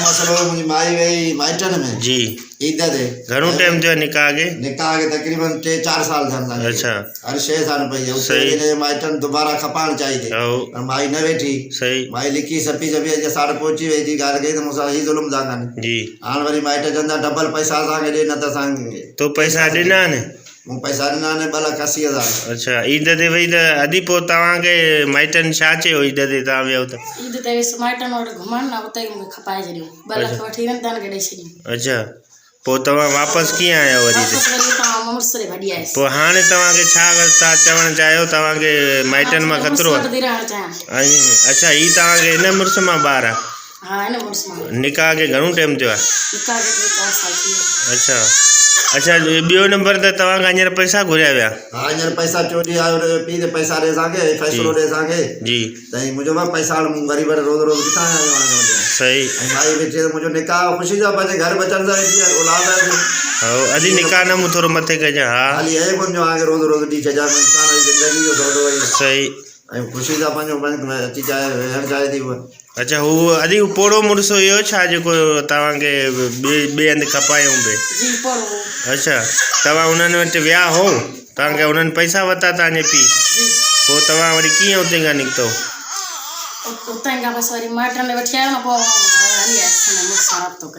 मसलो मुझी माई वही माइटन में जी ईद दे घणो टाइम थियो निकाह के तकरीबन 3-4 साल थियन। अच्छा हर 6 साल पई सही उसे माइटन दोबारा खपाण चाहिए आओ माई न वेठी सही माई लिखी सपी सपी अज साड़ पहुंची वही थी गाल गई तो मुसा ही जुल्म जा कन जी हां वरी माइट जंदा डबल पैसा असा के दे न त सांगे तो पैसा दिना ने मु पैसा दिना ने 2,80,000। अच्छा ईद ते वही त अदी पो तवा के माइटन छा चयो ईद ते ता वियो त ईद ते माइटन वट घुमण ना उते खपाए जरियो 2 लाख वठी न तन के दे छडी। अच्छा पो तवा वापस किए आया वरी ते मुर्सरे भडी आए पो हाने तवा के छा करता चवण चायो तवा के माइटन मा खतरो अच्छा ई तवा के इन मुर्स मा बार हां इन मुर्स मा निकाह के घणो टाइम थियो निकाह के 4 साल थियो। अच्छा अच्छा बियो नंबर ते तवा का अंदर पैसा घुरिया व्या हां अंदर पैसा चोरी आयो पी दे पैसा दे सांगे फैसलो दे सांगे जी तई मुजो पैसा गरीब रोज रोज किथा आयो आने सही भाई बेचे मुझे निकाह खुशी जा बजे घर बचन जा औलाद है हां अदी निकाह न मु थोरो मथे कजा हां खाली है कोन जो आगे रोज रोज दी छजा इंसान जिंदगी जो सौदो है सही आई खुशी जा पंजो में अची जाए हर जाए दी वो। अच्छा हु अदी पोड़ो मुर्सो यो छा जो तवा के बे अंद खपायो बे जी पोड़ो अच्छा तवा उनन वट व्या हो ता के उनन पैसा वता ता ने पी जी पो तवा वरी किए उते का निकतो उते का बस वरी माटन ने वठिया न पो हली आए मुर्स रात तो